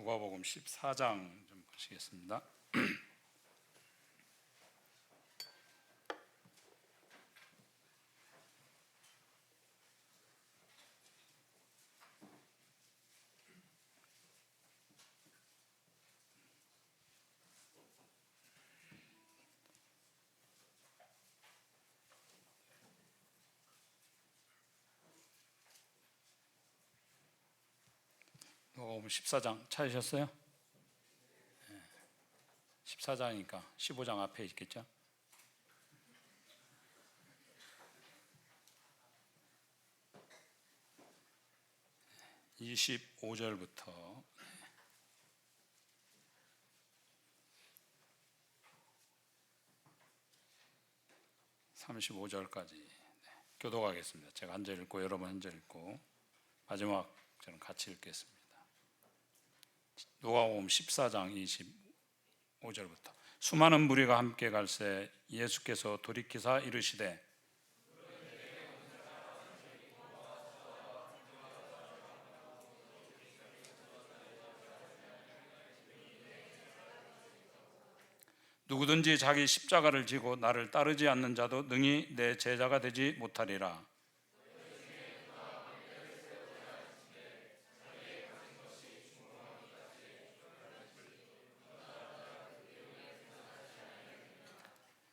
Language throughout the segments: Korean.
누가복음 14장 좀 보시겠습니다. 누가복음 14장 찾으셨어요? 14장이니까 15장 앞에 있겠죠? 네. 25절부터 35절까지 교독하겠습니다. 제가 한 절 읽고 여러분 한 절 읽고 마지막 저는 같이 읽겠습니다. 누가복음 14장 25절부터 수많은 무리가 함께 갈새 예수께서 돌이키사 이르시되 누구든지 자기 십자가를 지고 나를 따르지 않는 자도 능히 내 제자가 되지 못하리라.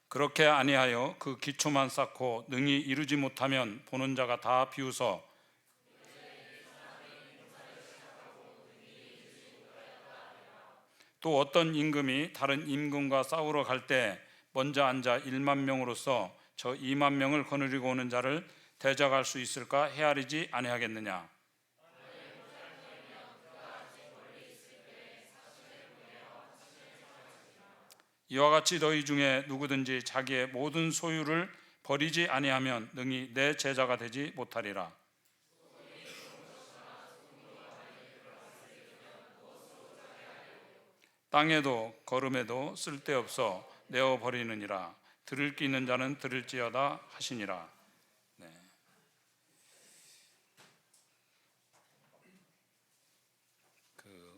그렇게 아니하여 그 기초만 쌓고 능히 이루지 못하면 보는 자가 다 비웃어 또 어떤 임금이 다른 임금과 싸우러 갈 때 먼저 앉아 1만 명으로서 저 2만 명을 거느리고 오는 자를 대적할 수 있을까 헤아리지 아니하겠느냐. 이와 같이 너희 중에 누구든지 자기의 모든 소유를 버리지 아니하면 능히 내 제자가 되지 못하리라. 땅에도 걸음에도 쓸데없어 내어 버리느니라. 들을 귀 있는 자는 들을지어다 하시니라. 네.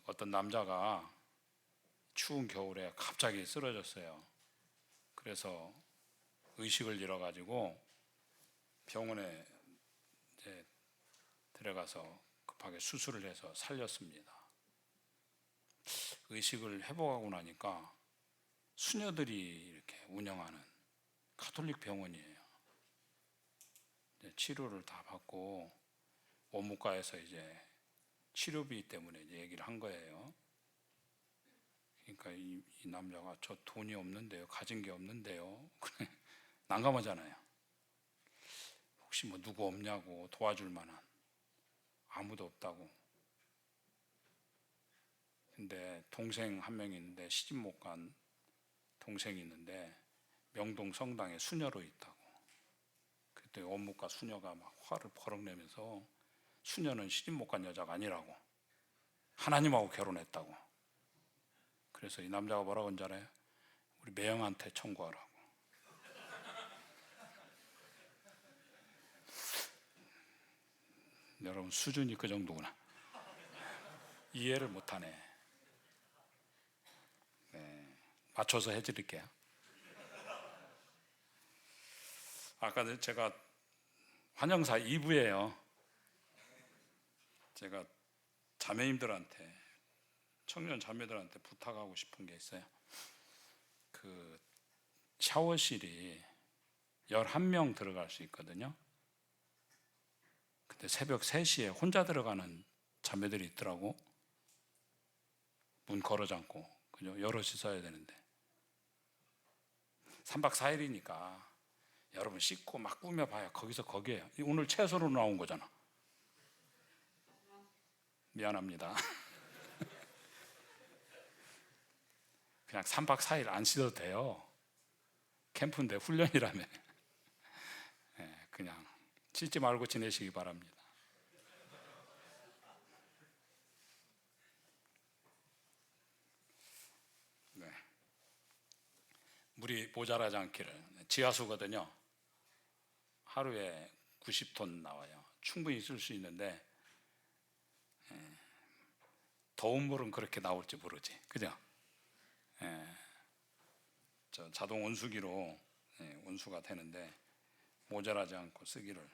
어떤 남자가 추운 겨울에 갑자기 쓰러졌어요. 그래서 의식을 잃어가지고 병원에 이제 들어가서 급하게 수술을 해서 살렸습니다. 의식을 회복하고 나니까 수녀들이 이렇게 운영하는 가톨릭 병원이에요. 치료를 다 받고 원무과에서 이제 치료비 때문에 이제 얘기를 한 거예요. 그러니까 이 남자가 저 돈이 없는데요, 가진 게 없는데요. 난감하잖아요. 혹시 뭐 누구 없냐고 도와줄 만한. 아무도 없다고. 근데 동생 한 명 있는데 시집 못 간 동생이 있는데 명동 성당에 수녀로 있다고. 그때 원무과 수녀가 막 화를 버럭 내면서 수녀는 시집 못 간 여자가 아니라고, 하나님하고 결혼했다고. 그래서 이 남자가 뭐라고 한지 알아요? 우리 매형한테 청구하라고. 여러분 수준이 그 정도구나. 이해를 못하네. 네, 맞춰서 해드릴게요. 아까 제가 환영사 2부예요. 제가 자매님들한테, 청년 자매들한테 부탁하고 싶은 게 있어요. 그 샤워실이 11명 들어갈 수 있거든요. 근데 새벽 3시에 혼자 들어가는 자매들이 있더라고. 문 걸어 잠고. 그죠? 여럿이 써야 되는데 3박 4일이니까 여러분 씻고 막 꾸며봐야 거기서 거기에요. 오늘 채소로 나온 거잖아. 미안합니다. 그냥 3박 4일 안 씻어도 돼요. 캠프인데 훈련이라며. 네, 그냥 씻지 말고 지내시기 바랍니다. 네. 물이 모자라지 않기를. 지하수거든요. 하루에 90톤 나와요. 충분히 쓸 수 있는데 더운 물은 그렇게 나올지 모르지, 그죠? 예, 저 자동 온수기로 온수가 되는데 모자라지 않고 쓰기를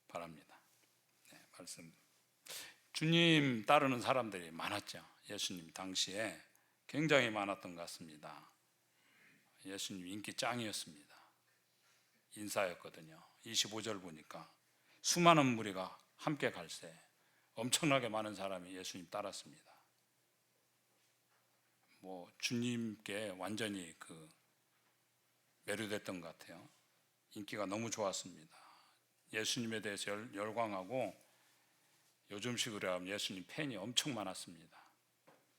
바랍니다. 말씀. 주님 따르는 사람들이 많았죠. 예수님 당시에 굉장히 많았던 것 같습니다. 예수님 인기 짱이었습니다. 인사였거든요. 25절 보니까 수많은 무리가 함께 갈새 엄청나게 많은 사람이 예수님 따랐습니다. 뭐 주님께 완전히 매료됐던 것 같아요. 인기가 너무 좋았습니다. 예수님에 대해서 열광하고 요즘식으로 하면 예수님 팬이 엄청 많았습니다.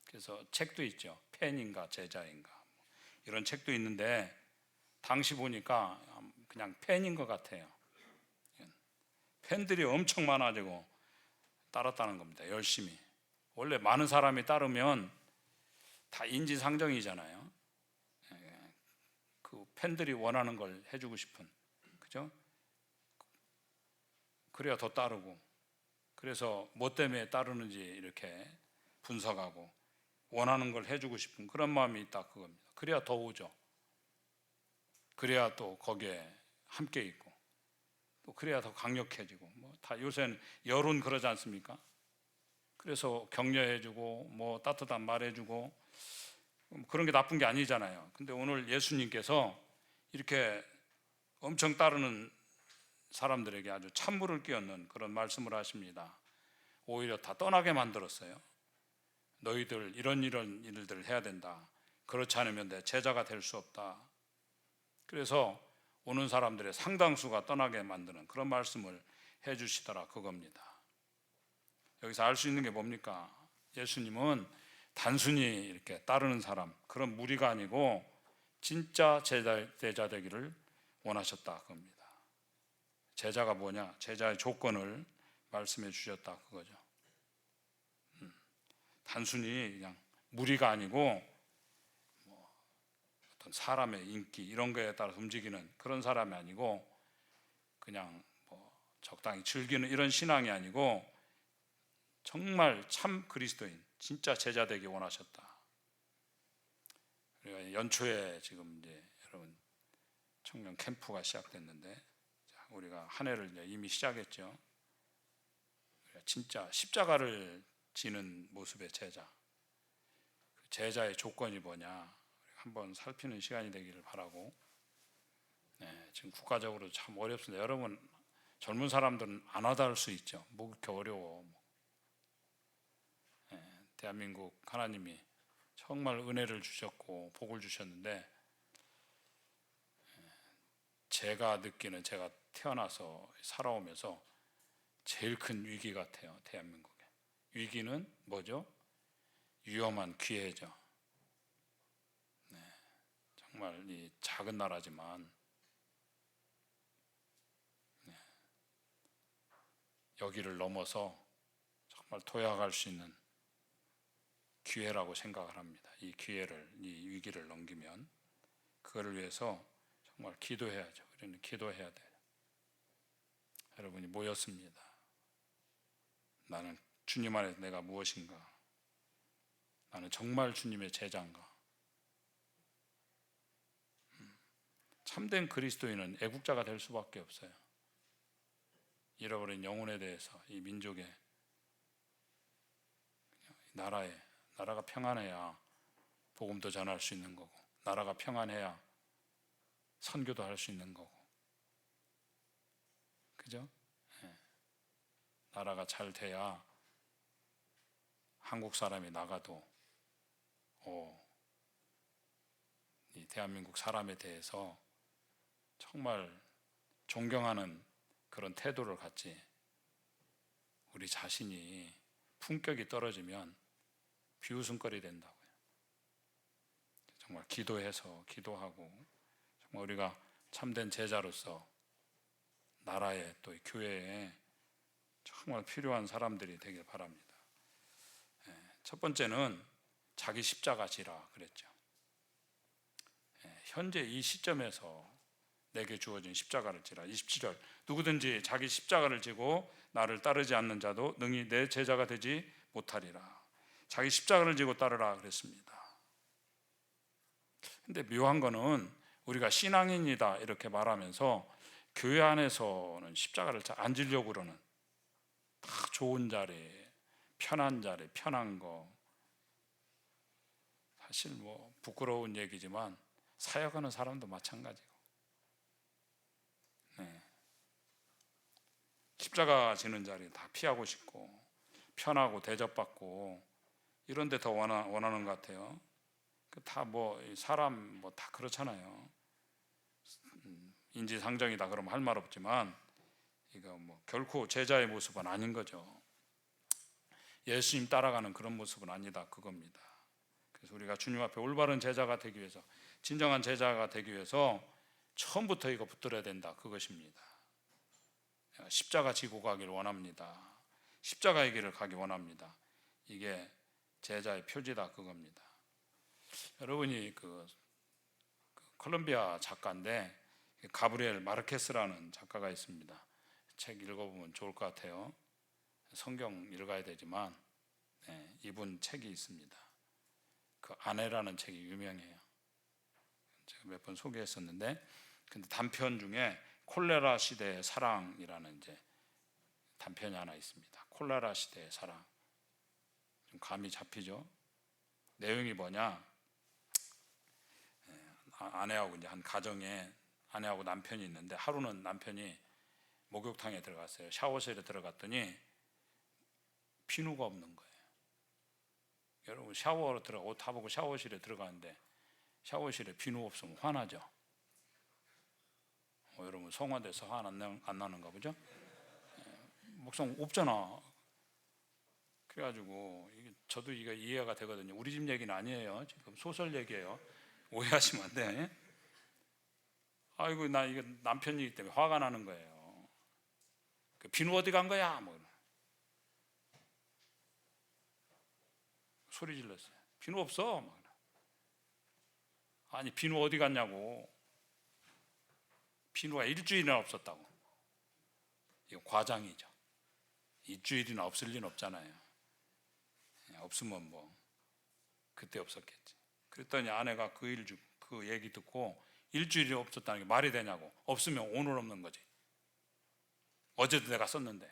그래서 책도 있죠. 팬인가 제자인가 이런 책도 있는데 당시 보니까 그냥 팬인 것 같아요. 팬들이 엄청 많아지고 따랐다는 겁니다. 열심히. 원래 많은 사람이 따르면 다 인지상정이잖아요. 그 팬들이 원하는 걸 해주고 싶은, 그죠? 그래야 더 따르고, 그래서 뭐 때문에 따르는지 이렇게 분석하고 원하는 걸 해주고 싶은 그런 마음이 있다 그겁니다. 그래야 더 오죠. 그래야 또 거기에 함께 있고, 또 그래야 더 강력해지고, 뭐 다 요새는 여론 그러지 않습니까? 그래서 격려해주고 뭐 따뜻한 말해주고 그런 게 나쁜 게 아니잖아요. 근데 오늘 예수님께서 이렇게 엄청 따르는 사람들에게 아주 찬물을 끼얹는 그런 말씀을 하십니다. 오히려 다 떠나게 만들었어요. 너희들 이런 일들을 해야 된다. 그렇지 않으면 내 제자가 될 수 없다. 그래서 오는 사람들의 상당수가 떠나게 만드는 그런 말씀을 해주시더라 그겁니다. 여기서 알 수 있는 게 뭡니까? 예수님은 단순히 이렇게 따르는 사람, 그런 무리가 아니고 진짜 제자 되기를 원하셨다 그겁니다. 제자가 뭐냐? 제자의 조건을 말씀해 주셨다 그거죠. 단순히 그냥 무리가 아니고 뭐 어떤 사람의 인기 이런 거에 따라 움직이는 그런 사람이 아니고 그냥 뭐 적당히 즐기는 이런 신앙이 아니고 정말 참 그리스도인, 진짜 제자 되기 원하셨다. 우리가 연초에 지금 이제 여러분 청년 캠프가 시작됐는데 우리가 한 해를 이제 이미 시작했죠. 우리가 진짜 십자가를 지는 모습의 제자. 그 제자의 조건이 뭐냐? 한번 살피는 시간이 되기를 바라고. 지금 국가적으로 참 어렵습니다. 여러분 젊은 사람들은 안 와닿을 수 있죠. 뭐 그렇게 어려워. 대한민국 하나님이 정말 은혜를 주셨고 복을 주셨는데 제가 느끼는 제가 태어나서 살아오면서 제일 큰 위기 같아요. 대한민국에. 위기는 뭐죠? 위험한 기회죠. 정말 이 작은 나라지만 여기를 넘어서 정말 도약할 수 있는 기회라고 생각을 합니다. 이 기회를, 이 위기를 넘기면 그거를 위해서 정말 기도해야죠. 우리는 기도해야 돼요. 여러분이 모였습니다. 나는 주님 안에서 내가 무엇인가? 나는 정말 주님의 제자인가? 참된 그리스도인은 애국자가 될 수밖에 없어요. 잃어버린 영혼에 대해서 이 민족의 나라가 평안해야 복음도 전할 수 있는 거고 나라가 평안해야 선교도 할 수 있는 거고 그죠? 나라가 잘 돼야 한국 사람이 나가도 이 대한민국 사람에 대해서 정말 존경하는 그런 태도를 갖지 우리 자신이 품격이 떨어지면 비웃음거리 된다고요. 정말 기도하고 정말 우리가 참된 제자로서 나라에 또 교회에 정말 필요한 사람들이 되길 바랍니다. 첫 번째는 자기 십자가 지라 그랬죠. 현재 이 시점에서 내게 주어진 십자가를 지라. 27절 누구든지 자기 십자가를 지고 나를 따르지 않는 자도 능히 내 제자가 되지 못하리라. 자기 십자가를 지고 따르라 그랬습니다. 근데 묘한 거는 우리가 신앙인이다 이렇게 말하면서 교회 안에서는 십자가를 잘 안 지려고 그러는, 다 좋은 자리, 편한 자리, 편한 거. 사실 뭐 부끄러운 얘기지만 사역하는 사람도 마찬가지고, 네. 십자가 지는 자리 다 피하고 싶고 편하고 대접받고 이런 데 더 원하는 것 같아요. 다 뭐 사람 뭐 다 그렇잖아요. 인지상정이다 그러면 할 말 없지만 이거 뭐 결코 제자의 모습은 아닌 거죠. 예수님 따라가는 그런 모습은 아니다 그겁니다. 그래서 우리가 주님 앞에 올바른 제자가 되기 위해서, 진정한 제자가 되기 위해서 처음부터 이거 붙들어야 된다 그것입니다. 십자가 지고 가기를 원합니다. 십자가의 길을 가기 원합니다. 이게 제자의 표지다 그겁니다. 여러분이 그 콜롬비아 작가인데 가브리엘 마르케스라는 작가가 있습니다. 책 읽어보면 좋을 것 같아요. 성경 읽어야 되지만 이분 책이 있습니다. 그 아내라는 책이 유명해요. 제가 몇 번 소개했었는데, 근데 단편 중에 콜레라 시대의 사랑이라는 이제 단편이 하나 있습니다. 콜레라 시대의 사랑. 좀 감이 잡히죠? 내용이 뭐냐? 아내하고 이제 한 가정에 아내하고 남편이 있는데, 하루는 남편이 목욕탕에 들어갔어요. 샤워실에 들어갔더니 비누가 없는 거예요. 여러분 샤워로 들어가 옷 다 벗고 샤워실에 들어가는데 샤워실에 비누 없으면 화나죠. 여러분 성화돼서 화 안 나는가 보죠? 목상 없잖아. 그래가지고 저도 이게 이해가 되거든요. 우리 집 얘기는 아니에요. 지금 소설 얘기예요. 오해하시면 안 돼. 아이고 나 이거 남편이기 때문에 화가 나는 거예요. 그 비누 어디 간 거야? 뭐 소리 질렀어요. 비누 없어. 아니 비누 어디 갔냐고. 비누가 일주일이나 없었다고. 이거 과장이죠. 일주일이나 없을 리는 없잖아요. 없으면 뭐 그때 없었겠지. 그랬더니 아내가 그 얘기 듣고 일주일이 없었다는 게 말이 되냐고. 없으면 오늘 없는 거지. 어제도 내가 썼는데.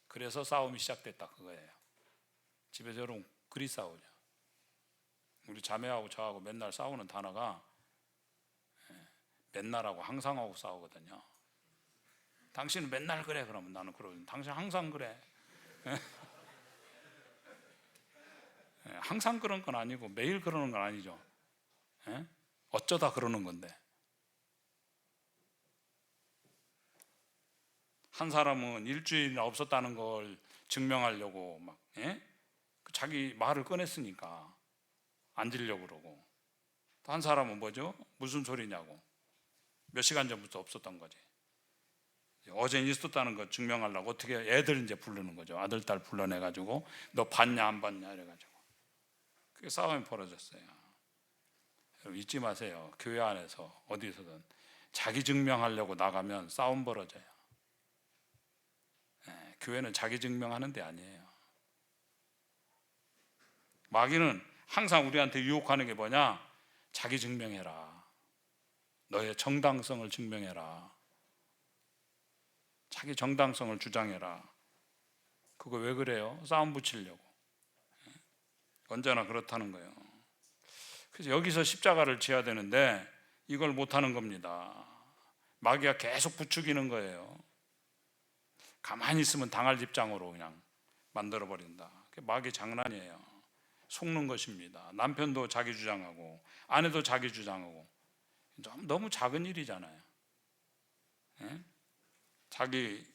그래서 싸움이 시작됐다 그거예요. 집에서 여러분 그리 싸우죠. 우리 자매하고 저하고 맨날 싸우는 단어가 맨날하고 항상하고 싸우거든요. 당신은 맨날 그래. 그러면 나는 그러거든요. 당신 항상 그래. 항상 그런 건 아니고 매일 그러는 건 아니죠. 어쩌다 그러는 건데. 한 사람은 일주일이나 없었다는 걸 증명하려고 막 자기 말을 꺼냈으니까 앉으려고 그러고, 한 사람은 뭐죠? 무슨 소리냐고. 몇 시간 전부터 없었던 거지. 어제 있었다는 거 증명하려고 어떻게 애들 이제 부르는 거죠. 아들, 딸 불러내가지고 너 봤냐 안 봤냐 이래가지고 그게 싸움이 벌어졌어요. 여러분 잊지 마세요. 교회 안에서 어디서든 자기 증명하려고 나가면 싸움 벌어져요. 교회는 자기 증명하는 데 아니에요. 마귀는 항상 우리한테 유혹하는 게 뭐냐? 자기 증명해라. 너의 정당성을 증명해라. 자기 정당성을 주장해라. 그거 왜 그래요? 싸움 붙이려고. 언제나 그렇다는 거예요. 그래서 여기서 십자가를 지어야 되는데 이걸 못하는 겁니다. 마귀가 계속 부추기는 거예요. 가만히 있으면 당할 입장으로 그냥 만들어버린다. 그게 마귀 장난이에요. 속는 것입니다. 남편도 자기 주장하고 아내도 자기 주장하고. 너무 작은 일이잖아요. 자기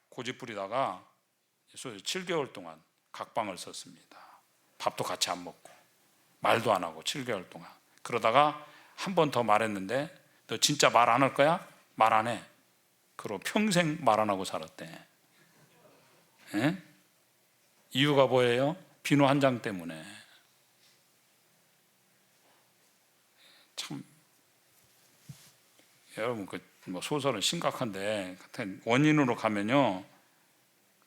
고집 부리다가 7개월 동안 각방을 썼습니다. 밥도 같이 안 먹고 말도 안 하고 7개월 동안. 그러다가 한 번 더 말했는데 너 진짜 말 안 할 거야? 말 안 해. 그러고 평생 말 안 하고 살았대. 이유가 뭐예요? 비누 한 장 때문에. 참 여러분 뭐 소설은 심각한데 원인으로 가면요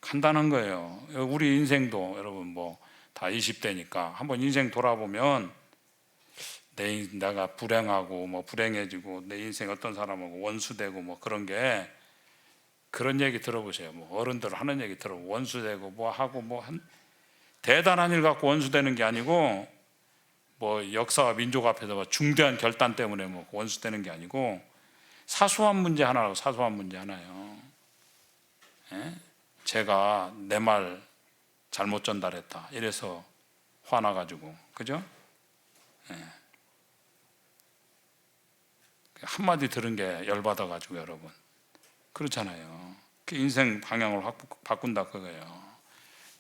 간단한 거예요. 우리 인생도 여러분 뭐 다 20대니까 한번 인생 돌아보면 내가 불행하고 뭐 불행해지고 내 인생 어떤 사람하고 원수되고 뭐 그런 게, 그런 얘기 들어보세요. 뭐 어른들 하는 얘기 들어보고 원수되고 뭐 하고 뭐 대단한 일 갖고 원수되는 게 아니고, 뭐 역사와 민족 앞에서 중대한 결단 때문에 뭐 원수되는 게 아니고, 사소한 문제 하나라고. 사소한 문제 하나요. 예? 제가 내 말 잘못 전달했다 이래서 화나가지고, 그죠? 예. 한마디 들은 게 열받아가지고 여러분, 그렇잖아요. 그 인생 방향을 확 바꾼다 그거예요.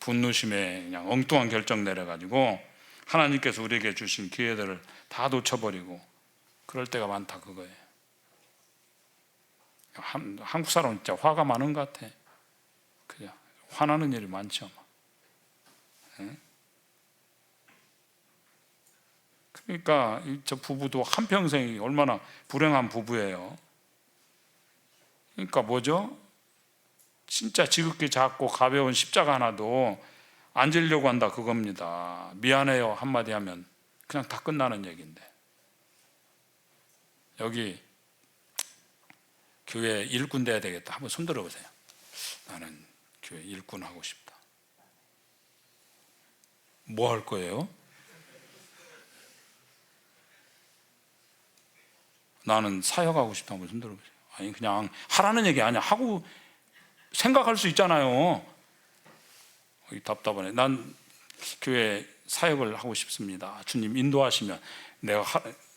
분노심에 그냥 엉뚱한 결정 내려가지고 하나님께서 우리에게 주신 기회들을 다 놓쳐버리고 그럴 때가 많다 그거예요. 한국 사람은 진짜 화가 많은 것 같아. 그냥 화나는 일이 많죠. 그러니까 저 부부도 한평생이 얼마나 불행한 부부예요. 그러니까 뭐죠? 진짜 지극히 작고 가벼운 십자가 하나도 안 지려고 한다 그겁니다. 미안해요 한마디 하면 그냥 다 끝나는 얘기인데, 여기 교회 일꾼 돼야 되겠다. 한번 손 들어보세요. 나는 교회 일꾼 하고 싶다. 뭐 할 거예요? 나는 사역하고 싶다. 한번 손 들어보세요. 아니 그냥 하라는 얘기 아니야. 하고 생각할 수 있잖아요. 답답하네. 난 교회 사역을 하고 싶습니다. 주님 인도하시면 내가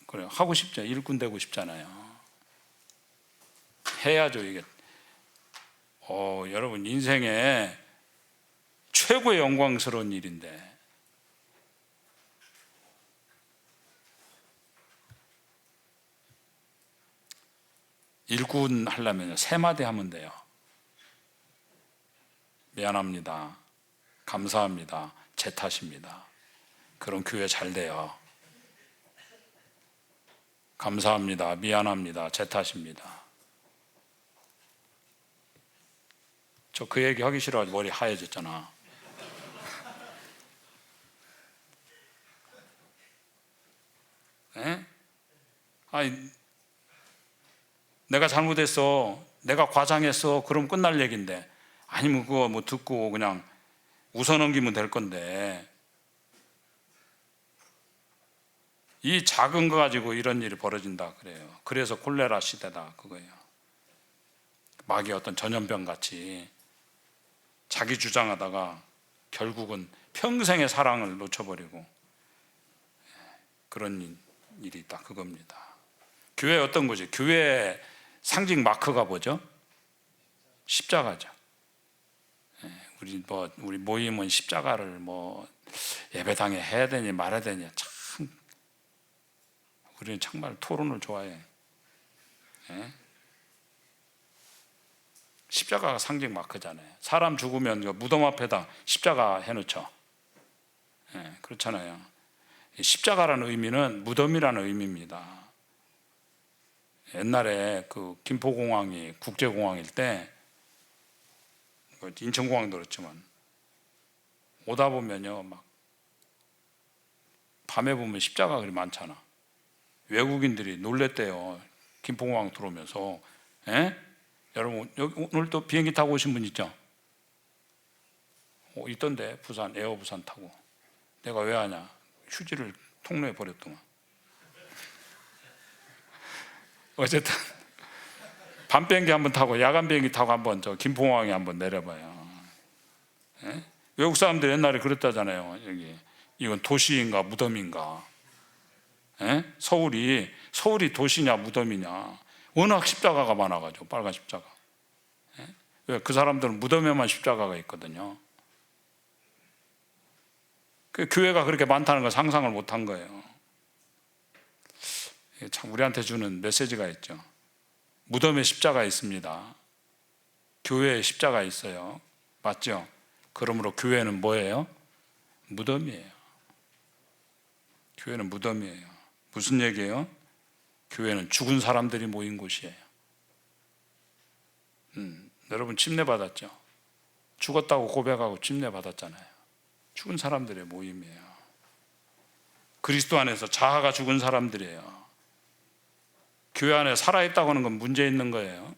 그래 하고 싶죠. 일꾼 되고 싶잖아요. 해야죠 이게. 여러분 인생에 최고의 영광스러운 일인데, 일꾼 하려면 3마디 하면 돼요. 미안합니다. 감사합니다. 제 탓입니다. 그럼 교회 잘 돼요. 감사합니다. 미안합니다. 제 탓입니다. 저 그 얘기 하기 싫어가지고 머리 하얘졌잖아. 에? 아니, 내가 잘못했어, 내가 과장했어, 그럼 끝날 얘기인데, 아니면 그거 뭐 듣고 그냥 웃어넘기면 될 건데, 이 작은 거 가지고 이런 일이 벌어진다 그래요. 그래서 콜레라 시대다 그거예요. 마귀 어떤 전염병 같이 자기 주장하다가 결국은 평생의 사랑을 놓쳐버리고 그런 일이 있다 그겁니다. 교회 어떤 거지? 교회 상징 마크가 뭐죠? 십자가죠. 우리 모임은 십자가를 뭐 예배당에 해야 되니 말아야 되니, 참 우리는 정말 토론을 좋아해. 십자가가 상징 마크잖아요. 사람 죽으면 무덤 앞에다 십자가 해놓죠. 그렇잖아요. 십자가라는 의미는 무덤이라는 의미입니다. 옛날에 그 김포공항이 국제공항일 때, 인천공항도 그렇지만 오다 보면요, 막 밤에 보면 십자가 그리 많잖아. 외국인들이 놀랬대요. 김포공항 들어오면서. 여러분 여기 오늘 또 비행기 타고 오신 분 있죠? 있던데, 부산 에어 부산 타고. 내가 왜 하냐? 휴지를 통로에 버렸더만. 어쨌든 밤 비행기 한번 타고 야간 비행기 타고 한번 저 김포공항에 한번 내려봐요. 외국 사람들 옛날에 그랬다잖아요. 여기 이건 도시인가 무덤인가? 서울이 도시냐 무덤이냐? 워낙 십자가가 많아가지고, 빨간 십자가. 왜? 그 사람들은 무덤에만 십자가가 있거든요. 그 교회가 그렇게 많다는 걸 상상을 못한 거예요. 참 우리한테 주는 메시지가 있죠. 무덤에 십자가 있습니다. 교회에 십자가 있어요. 맞죠? 그러므로 교회는 뭐예요? 무덤이에요. 교회는 무덤이에요. 무슨 얘기예요? 교회는 죽은 사람들이 모인 곳이에요. 여러분 침례 받았죠? 죽었다고 고백하고 침례 받았잖아요. 죽은 사람들의 모임이에요. 그리스도 안에서 자아가 죽은 사람들이에요. 교회 안에 살아있다고 하는 건 문제 있는 거예요.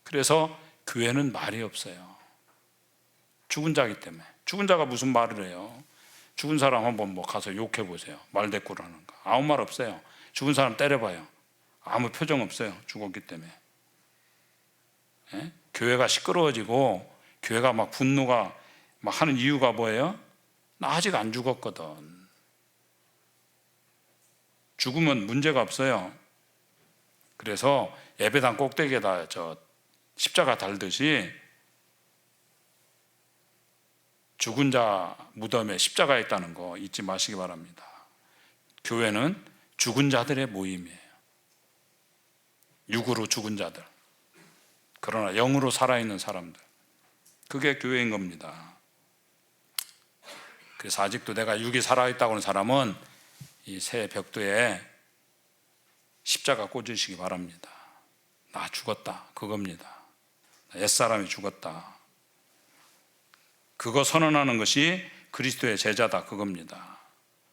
그래서 교회는 말이 없어요. 죽은 자이기 때문에. 죽은 자가 무슨 말을 해요? 죽은 사람 한번 뭐 가서 욕해 보세요. 말대꾸를 하는 거. 아무 말 없어요. 죽은 사람 때려봐요. 아무 표정 없어요. 죽었기 때문에. 예? 교회가 시끄러워지고 교회가 막 분노가 막 하는 이유가 뭐예요? 나 아직 안 죽었거든. 죽으면 문제가 없어요. 그래서 예배당 꼭대기에다 십자가 달듯이 죽은 자 무덤에 십자가 있다는 거 잊지 마시기 바랍니다. 교회는 죽은 자들의 모임이에요. 육으로 죽은 자들, 그러나 영으로 살아있는 사람들, 그게 교회인 겁니다. 그래서 아직도 내가 육이 살아있다고 하는 사람은 이 새 벽두에 십자가 꽂으시기 바랍니다. 나 죽었다, 그겁니다. 옛사람이 죽었다. 그거 선언하는 것이 그리스도의 제자다, 그겁니다.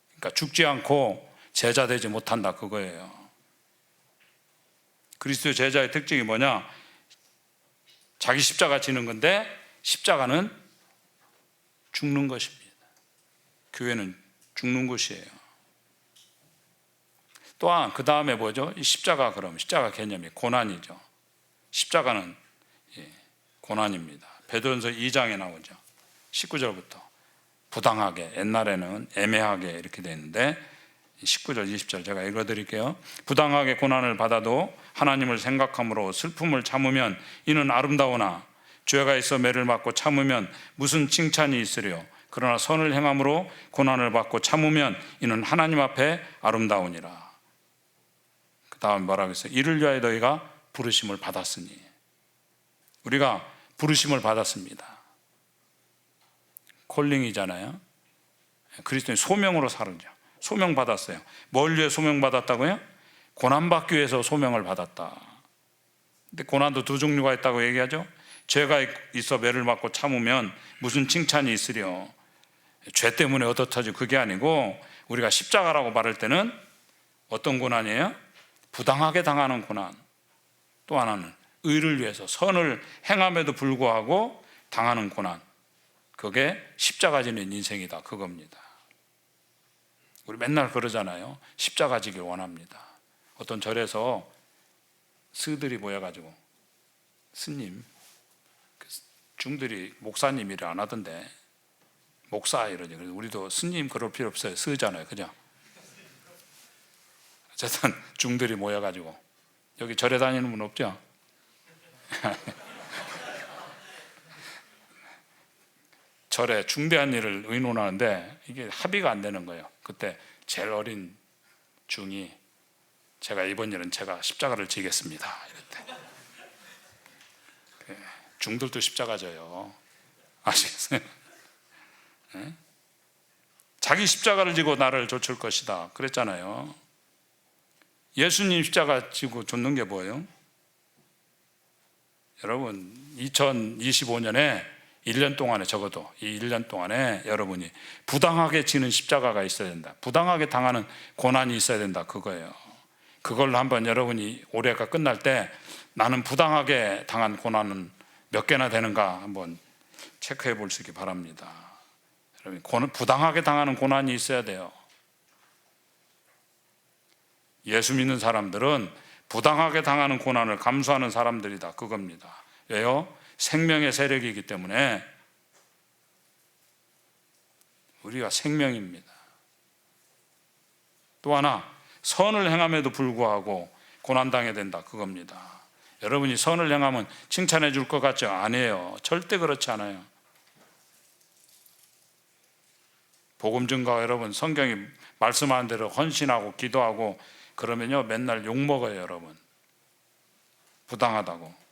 그러니까 죽지 않고 제자 되지 못한다, 그거예요. 그리스도의 제자의 특징이 뭐냐? 자기 십자가 지는 건데 십자가는 죽는 것입니다. 교회는 죽는 것이에요. 또한 그 다음에 뭐죠? 이 십자가, 그럼 십자가 개념이 고난이죠. 십자가는 고난입니다. 베드로전서 2장에 나오죠. 19절부터 부당하게, 옛날에는 애매하게 이렇게 되어 있는데 19절 20절 제가 읽어드릴게요. 부당하게 고난을 받아도 하나님을 생각함으로 슬픔을 참으면 이는 아름다우나 죄가 있어 매를 맞고 참으면 무슨 칭찬이 있으려. 그러나 선을 행함으로 고난을 받고 참으면 이는 하나님 앞에 아름다우니라. 그 다음 뭐라고 했어요? 이를 위하여 너희가 부르심을 받았으니. 우리가 부르심을 받았습니다. 콜링이잖아요. 그리스도인 소명으로 살죠. 소명 받았어요. 뭘 위해 소명 받았다고요? 고난받기 위해서 소명을 받았다. 근데 고난도 두 종류가 있다고 얘기하죠. 죄가 있어 매를 맞고 참으면 무슨 칭찬이 있으려. 죄 때문에 얻어터지고 그게 아니고 우리가 십자가라고 말할 때는 어떤 고난이에요? 부당하게 당하는 고난. 또 하나는 의를 위해서 선을 행함에도 불구하고 당하는 고난. 그게 십자가 지는 인생이다, 그겁니다. 우리 맨날 그러잖아요. 십자가 지길 원합니다. 어떤 절에서 스들이 모여가지고 스님, 중들이 목사님 일을 안 하던데 목사 이러지. 그래서 우리도 스님 그럴 필요 없어요. 스잖아요, 그죠? 어쨌든 중들이 모여가지고 여기 절에 다니는 분 없죠? 절에 중대한 일을 의논하는데 이게 합의가 안 되는 거예요. 그때 제일 어린 중이 제가 이번 일은 제가 십자가를 지겠습니다, 이랬대. 중들도 십자가 져요. 아시겠어요? 네? 자기 십자가를 지고 나를 좇을 것이다 그랬잖아요. 예수님 십자가 지고 좇는 게 뭐예요? 여러분 2025년에 1년 동안에, 적어도 이 1년 동안에 여러분이 부당하게 지는 십자가가 있어야 된다. 부당하게 당하는 고난이 있어야 된다, 그거예요. 그걸로 한번 여러분이 올해가 끝날 때 나는 부당하게 당한 고난은 몇 개나 되는가 한번 체크해 보시기 바랍니다. 여러분, 부당하게 당하는 고난이 있어야 돼요. 예수 믿는 사람들은 부당하게 당하는 고난을 감수하는 사람들이다, 그겁니다. 왜요? 생명의 세력이기 때문에. 우리가 생명입니다. 또 하나, 선을 행함에도 불구하고 고난당해야 된다, 그겁니다. 여러분이 선을 행하면 칭찬해 줄 것 같죠? 아니에요. 절대 그렇지 않아요. 복음 증거, 여러분 성경이 말씀하는 대로 헌신하고 기도하고 그러면요 맨날 욕먹어요, 여러분. 부당하다고.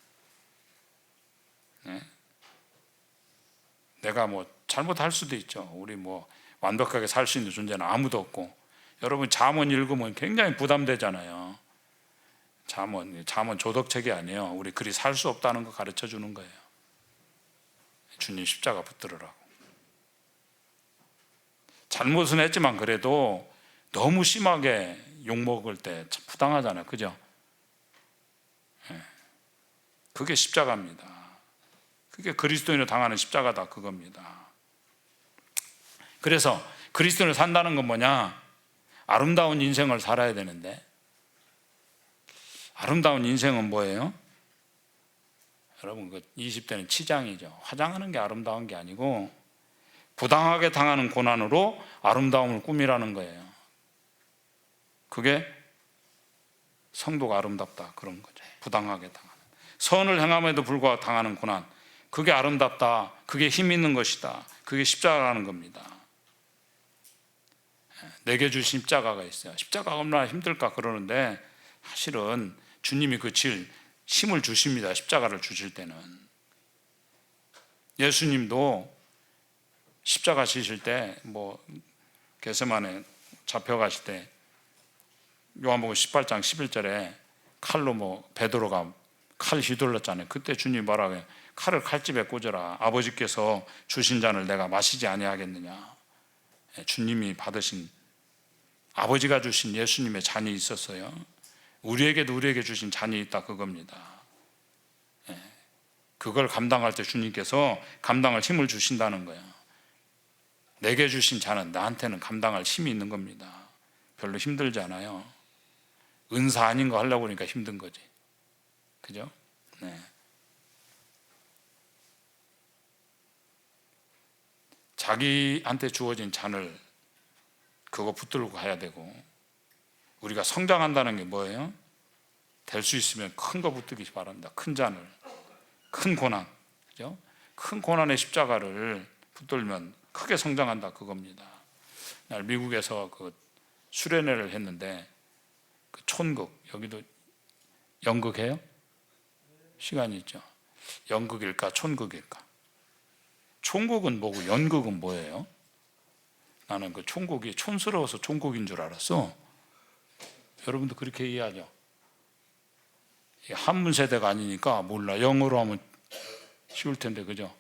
네? 내가 뭐 잘못할 수도 있죠. 우리 뭐 완벽하게 살 수 있는 존재는 아무도 없고. 여러분 잠언 읽으면 굉장히 부담되잖아요. 잠언 조덕책이 아니에요. 우리 그리 살 수 없다는 거 가르쳐 주는 거예요. 주님 십자가 붙들으라고. 잘못은 했지만 그래도 너무 심하게 욕먹을 때 참 부당하잖아요. 그죠? 그게 십자가입니다. 그게 그리스도인으로 당하는 십자가다, 그겁니다. 그래서 그리스도인으로 산다는 건 뭐냐? 아름다운 인생을 살아야 되는데, 아름다운 인생은 뭐예요? 여러분, 그 20대는 치장이죠. 화장하는 게 아름다운 게 아니고 부당하게 당하는 고난으로 아름다움을 꾸미라는 거예요. 그게 성도가 아름답다, 그런 거죠. 부당하게 당하는, 선을 행함에도 불구하고 당하는 고난, 그게 아름답다, 그게 힘 있는 것이다, 그게 십자가라는 겁니다. 내게 주신 십자가가 있어요. 십자가가 얼마나 힘들까 그러는데, 사실은 주님이 그 힘을 주십니다. 십자가를 주실 때는. 예수님도 십자가 지실 때, 겟세마네 잡혀가실 때 요한복음 18장 11절에 칼로 베드로가 칼 휘둘렀잖아요. 그때 주님이 뭐라고 해요? 칼을 칼집에 꽂아라. 아버지께서 주신 잔을 내가 마시지 아니하겠느냐. 주님이 받으신, 아버지가 주신 예수님의 잔이 있었어요. 우리에게 주신 잔이 있다, 그겁니다. 그걸 감당할 때 주님께서 감당할 힘을 주신다는 거예요. 내게 주신 잔은 나한테는 감당할 힘이 있는 겁니다. 별로 힘들지 않아요. 은사 아닌 거 하려고 하니까 힘든 거지. 그죠? 네. 자기한테 주어진 잔을 그거 붙들고 가야 되고, 우리가 성장한다는 게 뭐예요? 될 수 있으면 큰 거 붙들기 바랍니다. 큰 잔을, 큰 고난, 그죠? 큰 고난의 십자가를 붙들면 크게 성장한다, 그겁니다. 날 미국에서 그 수련회를 했는데, 그 촌극, 여기도 연극해요? 시간이 있죠. 연극일까 촌극일까? 촌극은 뭐고 연극은 뭐예요? 나는 그 촌극이 촌스러워서 촌극인 줄 알았어. 여러분도 그렇게 이해하죠? 한문 세대가 아니니까 몰라. 영어로 하면 쉬울 텐데, 그죠?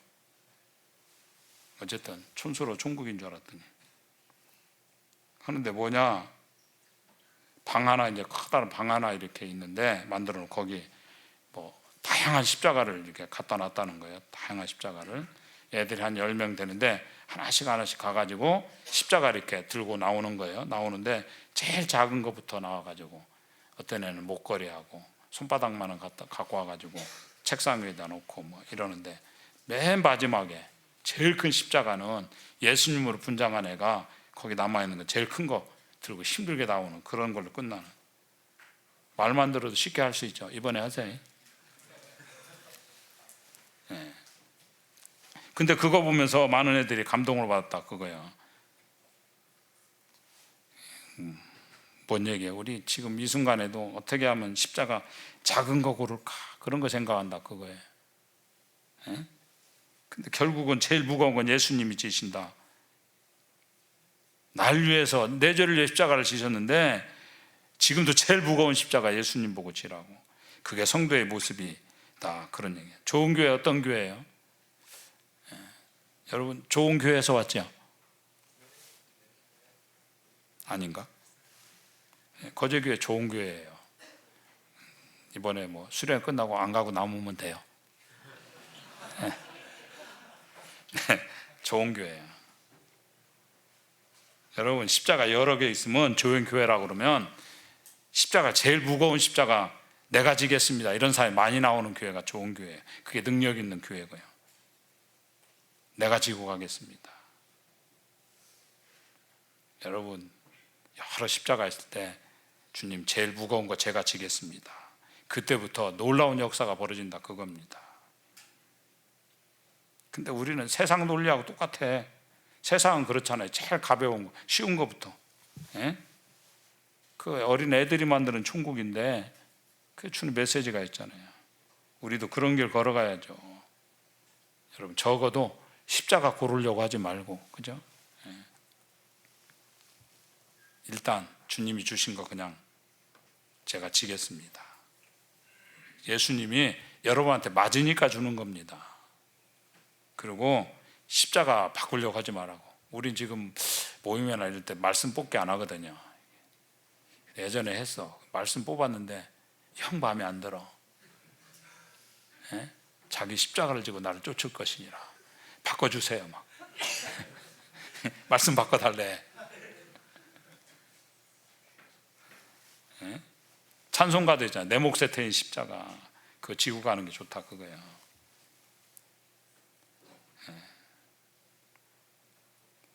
어쨌든 촌스러워 촌극인 줄 알았더니. 하는데 뭐냐, 방 하나, 이제 커다란 방 하나 이렇게 있는데 만들어 놓고 거기 다양한 십자가를 이렇게 갖다 놨다는 거예요. 다양한 십자가를. 애들이 한 10명 되는데 하나씩 가가지고 십자가 이렇게 들고 나오는 거예요. 나오는데 제일 작은 거부터 나와가지고, 어떤 애는 목걸이하고 손바닥만한 갖고 와가지고 책상 위에다 놓고 이러는데, 맨 마지막에 제일 큰 십자가는 예수님으로 분장한 애가 거기 남아있는 거 제일 큰 거 들고 힘들게 나오는 그런 걸로 끝나는. 말만 들어도 쉽게 할 수 있죠. 이번에 하세요. 네. 근데 그거 보면서 많은 애들이 감동을 받았다, 그거야. 뭔 얘기예요? 우리 지금 이 순간에도 어떻게 하면 십자가 작은 거 고를까, 그런 거 생각한다, 그거예요. 네? 근데 결국은 제일 무거운 건 예수님이 지신다. 날 위해서 내 죄를 위해 십자가를 지셨는데, 지금도 제일 무거운 십자가 예수님 보고 지라고. 그게 성도의 모습이다, 그런 얘기예요. 좋은 교회 어떤 교회예요? 여러분, 좋은 교회에서 왔죠? 아닌가? 거제교회 좋은 교회예요. 이번에 수련 끝나고 안 가고 남으면 돼요. 좋은 교회예요. 여러분, 십자가 여러 개 있으면 좋은 교회라고 그러면, 십자가 제일 무거운 십자가 내가 지겠습니다, 이런 사람이 많이 나오는 교회가 좋은 교회예요. 그게 능력 있는 교회고요. 내가 지고 가겠습니다. 여러분, 여러 십자가 있을 때 주님 제일 무거운 거 제가 지겠습니다. 그때부터 놀라운 역사가 벌어진다, 그겁니다. 근데 우리는 세상 논리하고 똑같아. 세상은 그렇잖아요. 제일 가벼운 거, 쉬운 거부터. 예? 그 어린 애들이 만드는 천국인데 그게 주는 메시지가 있잖아요. 우리도 그런 길 걸어가야죠. 여러분, 적어도 십자가 고르려고 하지 말고, 그죠? 예. 일단 주님이 주신 거 그냥 제가 지겠습니다. 예수님이 여러분한테 맞으니까 주는 겁니다. 그리고 십자가 바꾸려고 하지 말라고. 우린 지금 모임이나 이럴 때 말씀 뽑기 안 하거든요. 예전에 했어. 말씀 뽑았는데 형 마음에 안 들어. 예? 자기 십자가를 지고 나를 쫓을 것이니라. 바꿔주세요. 막 말씀 바꿔달래. 예? 찬송가도 있잖아요. 내 몫에 태인 십자가 그거 지고 가는 게 좋다 그거예요. 예.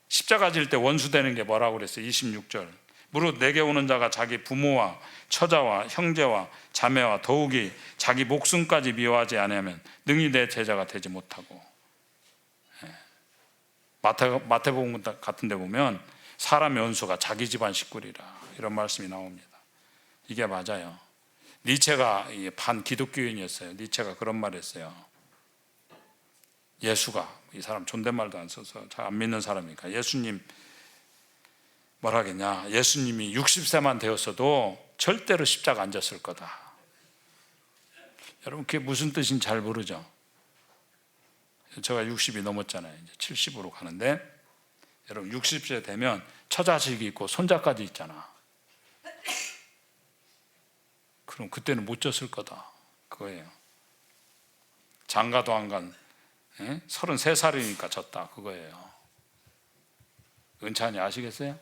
십자가 질 때 원수 되는 게 뭐라고 그랬어요? 26절. 무릇 내게 오는 자가 자기 부모와 처자와 형제와 자매와 더욱이 자기 목숨까지 미워하지 않으면 능히 내 제자가 되지 못하고. 마태복음 같은 데 보면 사람의 원수가 자기 집안 식구리라 이런 말씀이 나옵니다. 이게 맞아요. 니체가 반기독교인이었어요. 니체가 그런 말 했어요. 예수가, 이 사람 존댓말도 안 써서 잘 안 믿는 사람이니까, 예수님 뭐라 하겠냐, 예수님이 60세만 되었어도 절대로 십자가 안 졌을 거다. 여러분 그게 무슨 뜻인지 잘 모르죠. 제가 60이 넘었잖아요. 이제 70으로 가는데, 여러분 60세 되면 처자식이 있고 손자까지 있잖아. 그럼 그때는 못 졌을 거다 그거예요. 장가도 안 간 33살이니까 졌다 그거예요. 은찬이 아시겠어요?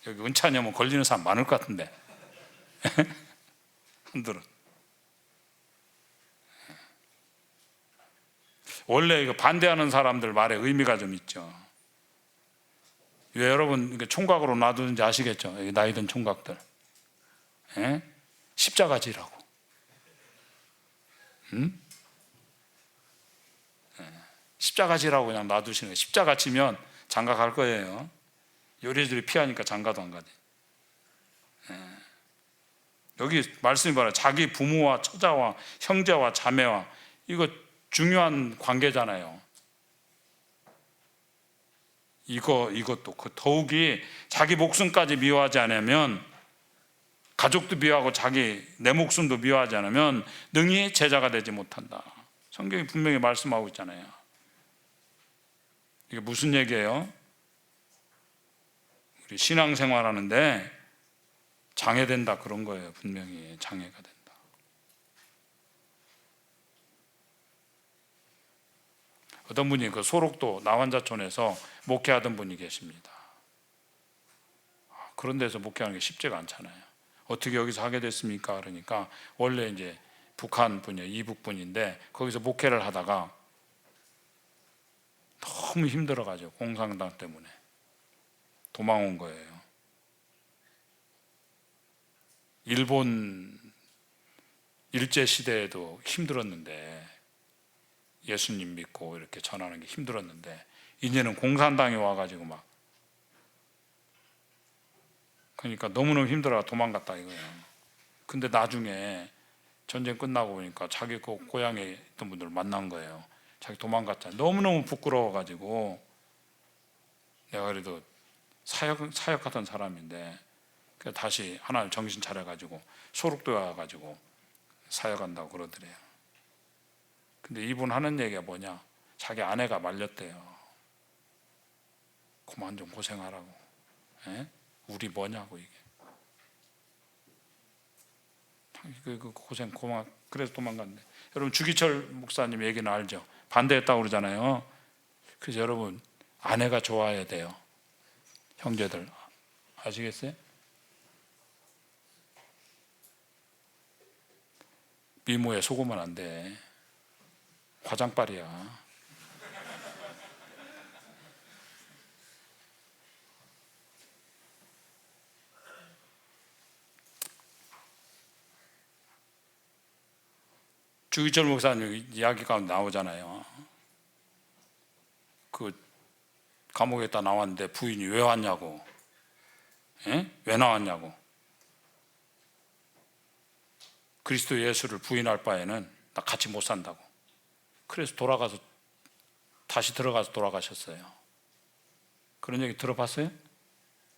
여기 은찬이 하면 걸리는 사람 많을 것 같은데 흔들어. 원래 이거 반대하는 사람들 말에 의미가 좀 있죠. 왜 여러분 총각으로 놔두는지 아시겠죠? 나이든 총각들 십자가 지라고. 십자가 지라고 그냥 놔두시는 거예요. 십자가 지면 장가 갈 거예요. 요리들이 피하니까 장가도 안 가지. 여기 말씀이 봐라. 자기 부모와 처자와 형제와 자매와, 이거 중요한 관계잖아요. 이것도 더욱이 자기 목숨까지 미워하지 않으면, 가족도 미워하고 내 목숨도 미워하지 않으면 능히 제자가 되지 못한다. 성경이 분명히 말씀하고 있잖아요. 이게 무슨 얘기예요? 우리 신앙생활하는데 장애된다 그런 거예요. 분명히 장애가 된다. 어떤 분이 그 소록도 나환자촌에서 목회하던 분이 계십니다. 그런 데서 목회하는 게 쉽지가 않잖아요. 어떻게 여기서 하게 됐습니까? 그러니까 원래 이제 북한 분이에요. 이북 분인데 거기서 목회를 하다가 너무 힘들어가지고 공산당 때문에 도망 온 거예요. 일본 일제 시대에도 힘들었는데, 예수님 믿고 이렇게 전하는 게 힘들었는데, 이제는 공산당이 와가지고 막, 그러니까 너무너무 힘들어가 도망갔다 이거예요. 근데 나중에 전쟁 끝나고 보니까 자기 그 고향에 있던 분들 만난 거예요. 자기 도망갔잖아요. 너무너무 부끄러워가지고, 내가 그래도 사역하던 사람인데 다시 하나님 정신 차려가지고 소록도에 와가지고 사역한다고 그러더래요. 근데 이분 하는 얘기가 뭐냐, 자기 아내가 말렸대요. 그만 좀 고생하라고. 우리 뭐냐고 이게. 그 고생 고만, 그래서 도망갔네. 여러분 주기철 목사님 얘기는 알죠? 반대했다고 그러잖아요. 그래서 여러분 아내가 좋아야 돼요. 형제들 아시겠어요? 미모에 속으면 안 돼. 화장빨이야. 주기철 목사님 이야기 가운데 나오잖아요. 그 감옥에다 나왔는데 부인이 왜 왔냐고. 왜 나왔냐고. 그리스도 예수를 부인할 바에는 나 같이 못 산다고. 그래서 다시 들어가서 돌아가셨어요. 그런 얘기 들어봤어요?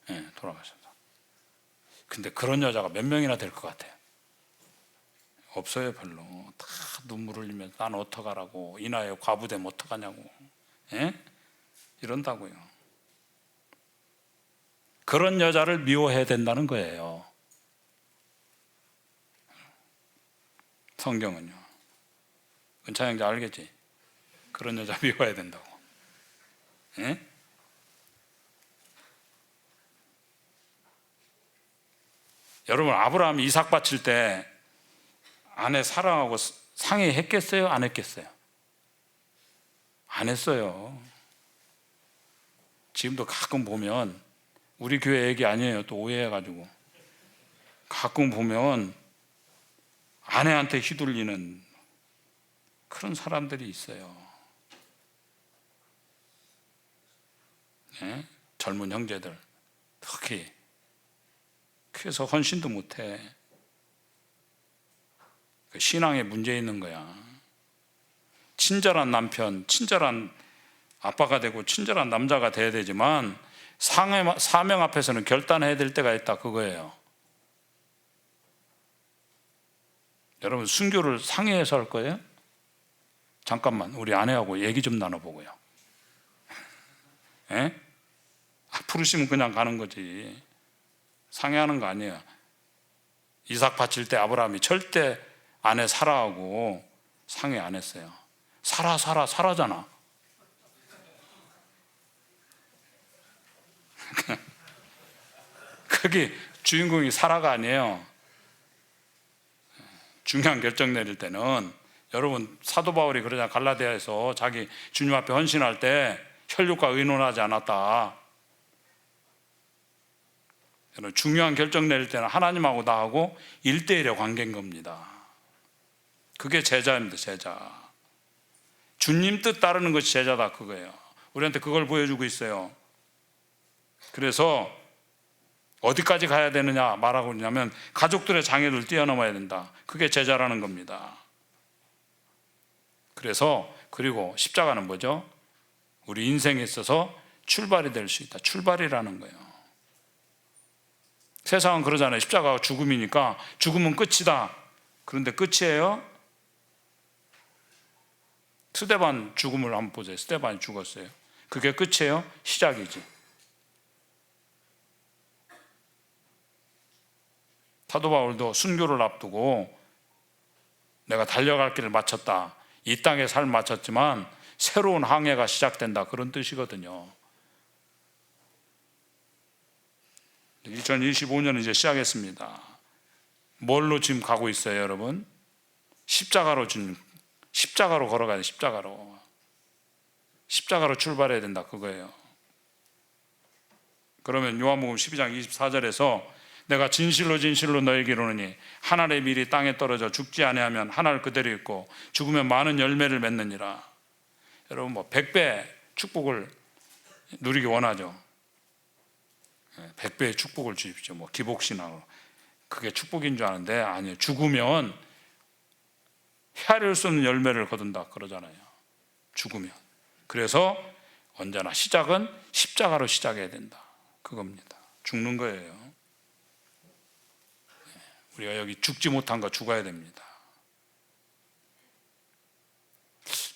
네, 돌아가셨다. 근데 그런 여자가 몇 명이나 될 것 같아요? 없어요. 별로. 다 눈물 흘리면서 난 어떡하라고, 이 나이에 과부되면 어떡하냐고. 이런다고요. 그런 여자를 미워해야 된다는 거예요. 성경은요. 은찬 형제 알겠지? 그런 여자 미워해야 된다고. 예? 여러분, 아브라함이 이삭 바칠 때 아내 사랑하고 상의했겠어요? 안 했겠어요? 안 했어요. 지금도 가끔 보면, 우리 교회 얘기 아니에요. 또 오해해가지고. 가끔 보면 아내한테 휘둘리는 그런 사람들이 있어요. 네? 젊은 형제들 특히. 그래서 헌신도 못해. 신앙에 문제 있는 거야. 친절한 남편, 친절한 아빠가 되고 친절한 남자가 돼야 되지만 사명 앞에서는 결단해야 될 때가 있다, 그거예요. 여러분, 순교를 상해해서 할 거예요? 잠깐만 우리 아내하고 얘기 좀 나눠보고요. 예? 부르시면 그냥 가는 거지. 상해하는 거 아니에요. 이삭 바칠 때 아브라함이 절대 아내 사라하고 상해 안 했어요. 사라잖아. 거기 주인공이 사라가 아니에요. 중요한 결정 내릴 때는, 여러분 사도 바울이 그러잖아요. 갈라디아에서 자기 주님 앞에 헌신할 때 혈육과 의논하지 않았다. 중요한 결정 내릴 때는 하나님하고 나하고 1대1의 관계인 겁니다. 그게 제자입니다. 제자. 주님 뜻 따르는 것이 제자다, 그거예요. 우리한테 그걸 보여주고 있어요. 그래서 어디까지 가야 되느냐 말하고 있냐면, 가족들의 장애를 뛰어넘어야 된다. 그게 제자라는 겁니다. 그리고 십자가는 뭐죠? 우리 인생에 있어서 출발이 될 수 있다. 출발이라는 거예요. 세상은 그러잖아요. 십자가가 죽음이니까 죽으면 끝이다. 그런데 끝이에요? 스데반 죽음을 한번 보세요. 스데반이 죽었어요. 그게 끝이에요? 시작이지. 사도 바울도 순교를 앞두고 내가 달려갈 길을 마쳤다. 이 땅의 삶을 마쳤지만 새로운 항해가 시작된다. 그런 뜻이거든요. 2025년은 이제 시작했습니다. 뭘로 지금 가고 있어요, 여러분? 십자가로 걸어가야 돼. 십자가로 출발해야 된다, 그거예요. 그러면 요한복음 12장 24절에서 내가 진실로 너에게 이르노니 한 알의 밀이 땅에 떨어져 죽지 아니하면 한 알 그대로 있고 죽으면 많은 열매를 맺느니라. 여러분 100배 축복을 누리기 원하죠. 100배의 축복을 주십시오. 기복신앙으로. 그게 축복인 줄 아는데 아니에요. 죽으면 헤아릴 수 없는 열매를 거둔다 그러잖아요. 죽으면. 그래서 언제나 시작은 십자가로 시작해야 된다, 그겁니다. 죽는 거예요. 우리가 여기 죽지 못한 거 죽어야 됩니다.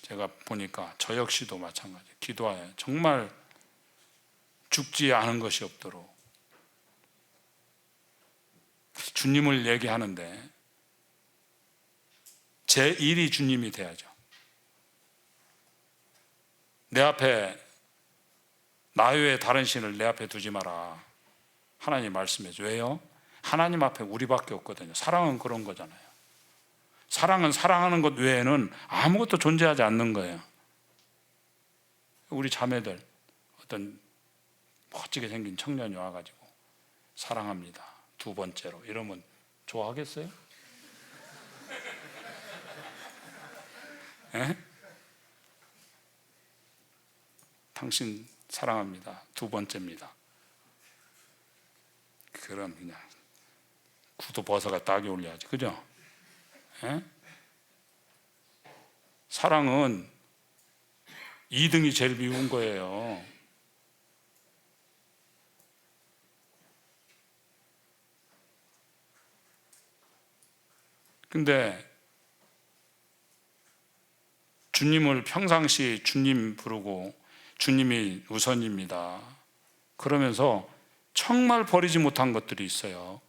제가 보니까 저 역시도 마찬가지. 기도하여 정말 죽지 않은 것이 없도록. 주님을 얘기하는데 제 일이 주님이 돼야죠. 내 앞에 나 외에 다른 신을 내 앞에 두지 마라. 하나님 말씀해줘. 왜요? 하나님 앞에 우리밖에 없거든요. 사랑은 그런 거잖아요. 사랑은 사랑하는 것 외에는 아무것도 존재하지 않는 거예요. 우리 자매들 어떤 멋지게 생긴 청년이 와가지고 사랑합니다, 두 번째로 이러면 좋아하겠어요? 에? 당신 사랑합니다, 두 번째입니다. 그럼 그냥 구두 벗어가 딱이 올려야지, 그죠? 에? 사랑은 2등이 제일 미운 거예요. 근데 주님을 평상시 주님 부르고 주님이 우선입니다. 그러면서 정말 버리지 못한 것들이 있어요.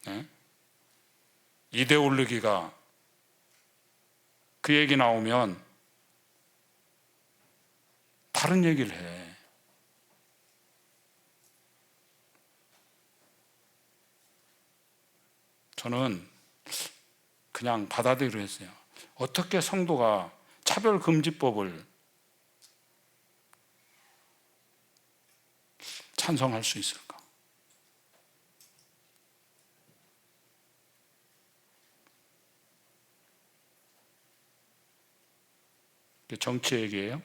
네? 이대 올르기가 그 얘기 나오면 다른 얘기를 해. 저는 그냥 받아들이려 했어요. 어떻게 성도가 차별금지법을 찬성할 수 있을까? 정치 얘기예요.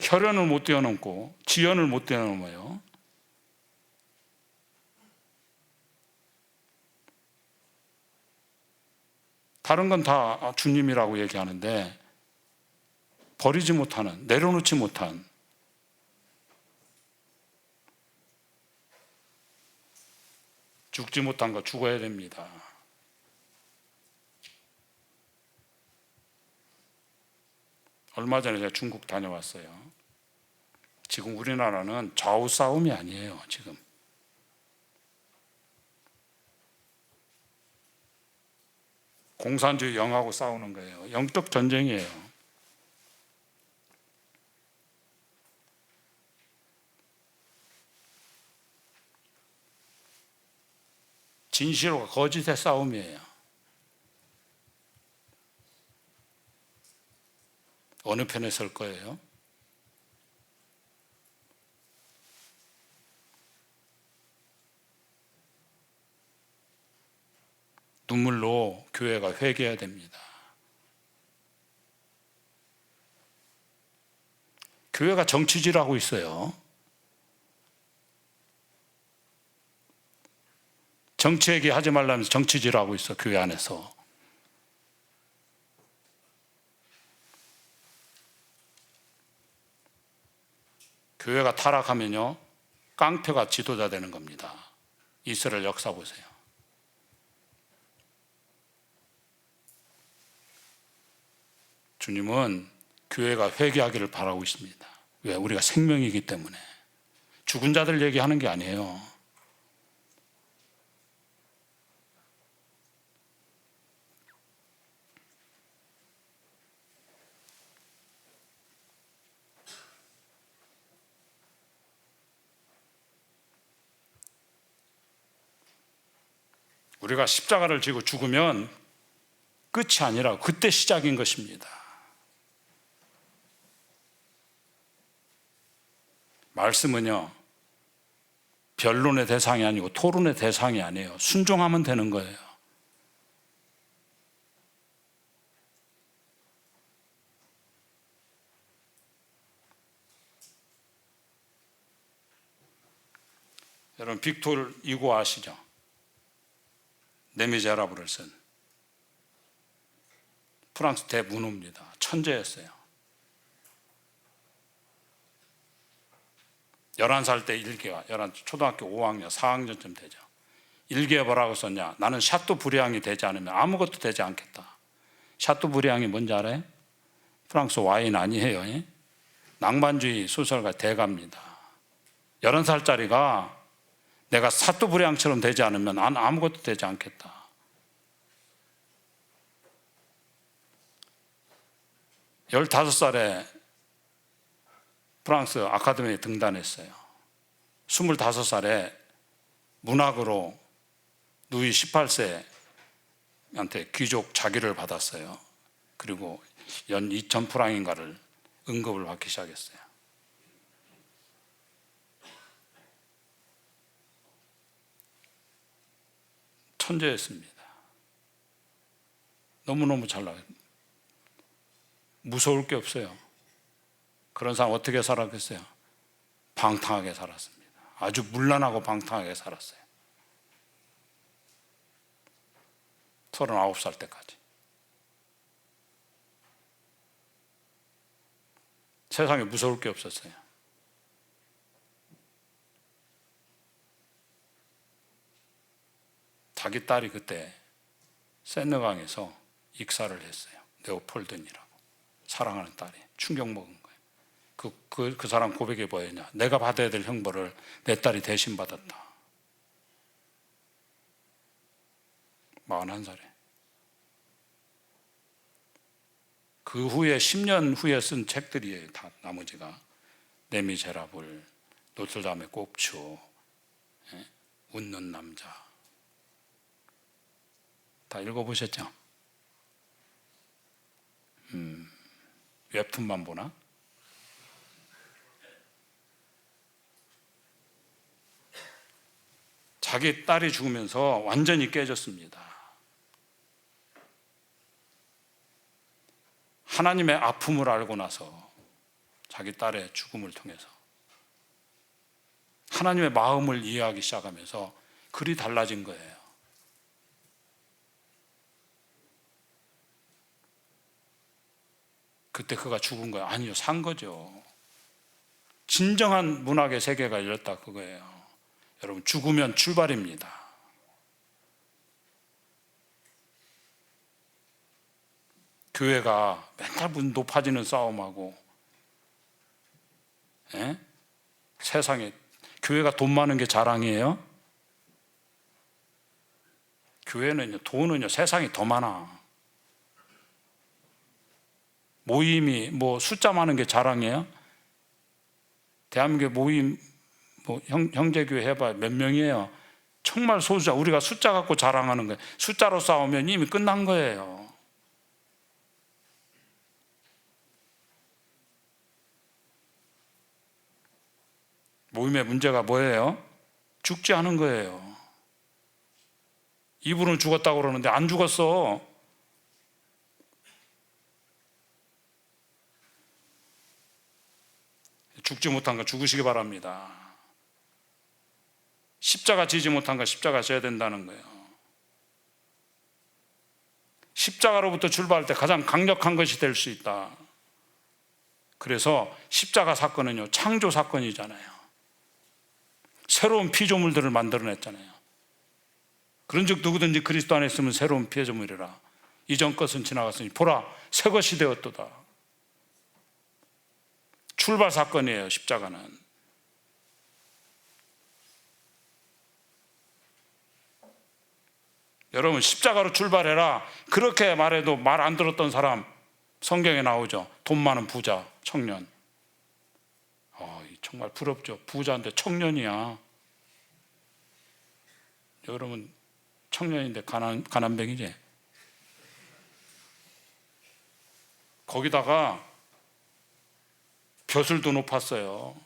혈연을 못 뛰어넘고 지연을 못 뛰어넘어요. 다른 건 다 주님이라고 얘기하는데 버리지 못하는, 내려놓지 못한 죽지 못한 거 죽어야 됩니다. 얼마 전에 제가 중국 다녀왔어요. 지금 우리나라는 좌우 싸움이 아니에요. 지금 공산주의 영하고 싸우는 거예요. 영적 전쟁이에요. 진실과 거짓의 싸움이에요. 어느 편에 설 거예요? 눈물로 교회가 회개해야 됩니다. 교회가 정치질하고 있어요. 정치 얘기하지 말라면서 정치질하고 있어, 교회 안에서. 교회가 타락하면요, 깡패가 지도자 되는 겁니다. 이스라엘 역사 보세요. 주님은 교회가 회개하기를 바라고 있습니다. 왜? 우리가 생명이기 때문에. 죽은 자들 얘기하는 게 아니에요. 우리가 십자가를 지고 죽으면 끝이 아니라 그때 시작인 것입니다. 말씀은요, 변론의 대상이 아니고 토론의 대상이 아니에요. 순종하면 되는 거예요. 여러분, 빅토르 이고 아시죠? 네미제라블을 쓴 프랑스 대문호입니다. 천재였어요. 11살 때 일기가, 초등학교 5학년, 4학년쯤 되죠. 일기에 뭐라고 썼냐? 나는 샤토브리앙이 되지 않으면 아무것도 되지 않겠다. 샤토브리앙이 뭔지 알아요? 프랑스 와인 아니에요. 낭만주의 소설가 대가입니다. 11살짜리가 내가 샤토브리앙처럼 되지 않으면 난 아무것도 되지 않겠다. 15살에 프랑스 아카데미에 등단했어요. 25살에 문학으로 누이 18세한테 귀족 자기를 받았어요. 그리고 연 2,000프랑인가를 응급을 받기 시작했어요. 천재였습니다. 너무너무 잘 나와요. 무서울 게 없어요. 그런 사람 어떻게 살았겠어요? 방탕하게 살았습니다. 아주 문란하고 방탕하게 살았어요. 39살 때까지. 세상에 무서울 게 없었어요. 자기 딸이 그때 세느강에서 익사를 했어요. 네오폴든이라고, 사랑하는 딸이. 충격 먹은 거예요. 그 사람 고백이 뭐였냐? 내가 받아야 될 형벌을 내 딸이 대신 받았다. 41살에. 그 후에 10년 후에 쓴 책들이에요. 다 나머지가. 레미제라블, 노틀담의 꼽추, 웃는 남자. 다 읽어보셨죠? 웹툰만 보나? 자기 딸이 죽으면서 완전히 깨졌습니다. 하나님의 아픔을 알고 나서 자기 딸의 죽음을 통해서 하나님의 마음을 이해하기 시작하면서 글이 달라진 거예요. 그때 그가 죽은 거예요? 아니요, 산 거죠. 진정한 문학의 세계가 열렸다 그거예요. 여러분, 죽으면 출발입니다. 교회가 맨날 무슨 높아지는 싸움하고, 세상에 교회가 돈 많은 게 자랑이에요? 교회는요, 돈은요, 세상이 더 많아. 모임이 뭐 숫자 많은 게 자랑이에요? 대한민국의 모임, 뭐 형제교회 해봐야 몇 명이에요? 정말 소수자. 우리가 숫자 갖고 자랑하는 거예요. 숫자로 싸우면 이미 끝난 거예요. 모임의 문제가 뭐예요? 죽지 않은 거예요. 이분은 죽었다고 그러는데 안 죽었어. 죽지 못한 거 죽으시기 바랍니다. 십자가 지지 못한 거 십자가 져야 된다는 거예요. 십자가로부터 출발할 때 가장 강력한 것이 될 수 있다. 그래서 십자가 사건은요, 창조 사건이잖아요. 새로운 피조물들을 만들어냈잖아요. 그런즉 누구든지 그리스도 안에 있으면 새로운 피조물이라. 이전 것은 지나갔으니 보라, 새 것이 되었도다. 출발 사건이에요, 십자가는. 여러분, 십자가로 출발해라 그렇게 말해도 말 안 들었던 사람 성경에 나오죠. 돈 많은 부자 청년. 정말 부럽죠. 부자인데 청년이야. 여러분, 청년인데 가난뱅이지. 거기다가 벼슬도 높았어요.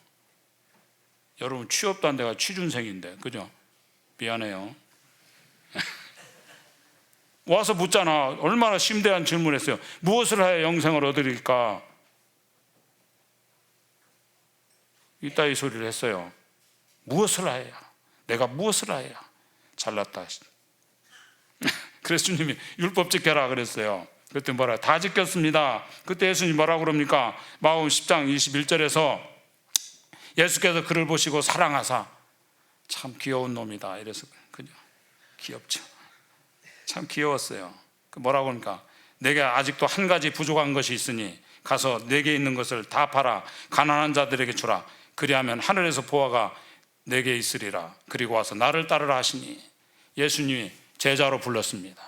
여러분, 취업도 안 돼가 취준생인데, 그죠? 미안해요. 와서 묻잖아. 얼마나 심대한 질문을 했어요. 무엇을 하여 영생을 얻으릴까? 이따위 소리를 했어요. 무엇을 하여야? 내가 무엇을 하여야? 잘났다. 그래서 주님이 율법 지켜라 그랬어요. 그때 뭐라? 다 지켰습니다. 그때 예수님이 뭐라고 그럽니까? 마가복음 10장 21절에서 예수께서 그를 보시고 사랑하사, 참 귀여운 놈이다 이래서, 그죠? 귀엽죠. 참 귀여웠어요. 뭐라고 하니까, 내게 아직도 한 가지 부족한 것이 있으니 가서 내게 있는 것을 다 팔아 가난한 자들에게 주라. 그리하면 하늘에서 보화가 내게 있으리라. 그리고 와서 나를 따르라 하시니 예수님이 제자로 불렀습니다.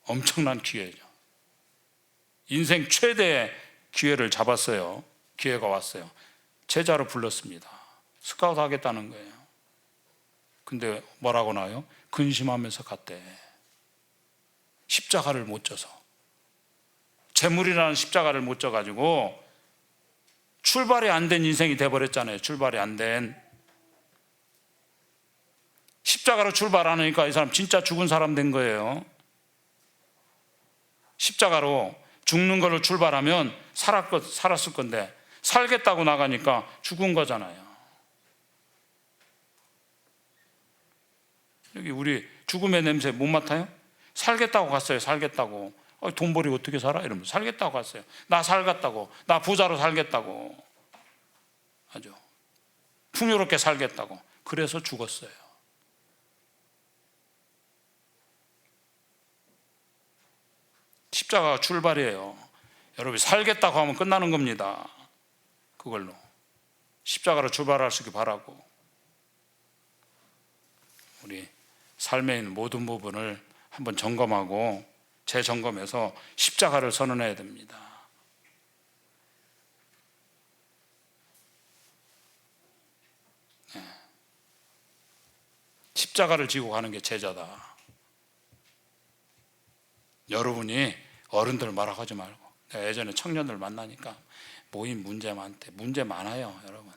엄청난 기회죠. 인생 최대의 기회를 잡았어요. 기회가 왔어요. 제자로 불렀습니다. 스카우트 하겠다는 거예요. 근데 뭐라고 나와요? 근심하면서 갔대. 십자가를 못 져서, 재물이라는 십자가를 못 져가지고 출발이 안 된 인생이 돼버렸잖아요. 출발이 안 된. 십자가로 출발 안 하니까 이 사람 진짜 죽은 사람 된 거예요. 십자가로 죽는 걸로 출발하면 살았을 건데 살겠다고 나가니까 죽은 거잖아요. 여기 우리 죽음의 냄새 못 맡아요? 살겠다고 갔어요. 살겠다고. 돈 벌이 어떻게 살아? 이러면 살겠다고 갔어요. 나 살겠다고. 나 부자로 살겠다고. 아주 풍요롭게 살겠다고. 그래서 죽었어요. 십자가가 출발이에요. 여러분이 살겠다고 하면 끝나는 겁니다. 그걸로 십자가로 출발할 수 있게 바라고, 우리 삶에 있는 모든 부분을 한번 점검하고 재점검해서 십자가를 선언해야 됩니다. 십자가를 지고 가는 게 제자다. 여러분이 어른들 말하고 하지 말고, 내가 예전에 청년들 만나니까 모임 문제 많대. 문제 많아요, 여러분.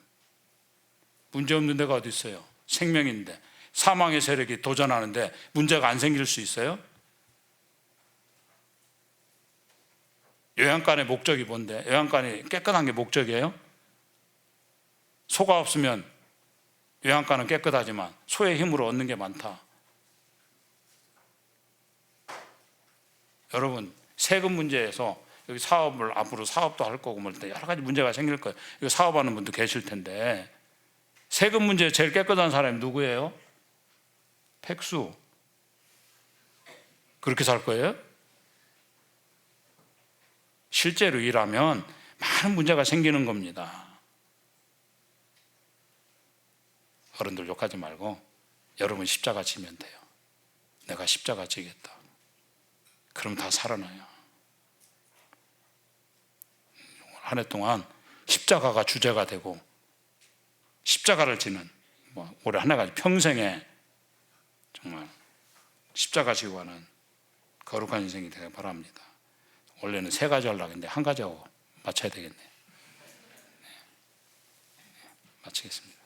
문제 없는 데가 어디 있어요? 생명인데, 사망의 세력이 도전하는데 문제가 안 생길 수 있어요? 요양간의 목적이 뭔데? 요양간이 깨끗한 게 목적이에요? 소가 없으면 요양간은 깨끗하지만 소의 힘으로 얻는 게 많다. 여러분, 세금 문제에서 여기 사업을 앞으로 사업도 할 거고 뭐 여러 가지 문제가 생길 거예요. 이거 사업하는 분도 계실 텐데, 세금 문제에 제일 깨끗한 사람이 누구예요? 백수. 그렇게 살 거예요? 실제로 일하면 많은 문제가 생기는 겁니다. 어른들 욕하지 말고 여러분 십자가 지면 돼요. 내가 십자가 지겠다. 그럼 다 살아나요. 한 해 동안 십자가가 주제가 되고 십자가를 지는 올해 한 해가 평생에 정말 십자가 지고 가는 거룩한 인생이 되길 바랍니다. 원래는 세 가지 하려고 했는데 한 가지 하고 마쳐야 되겠네요. 마치겠습니다.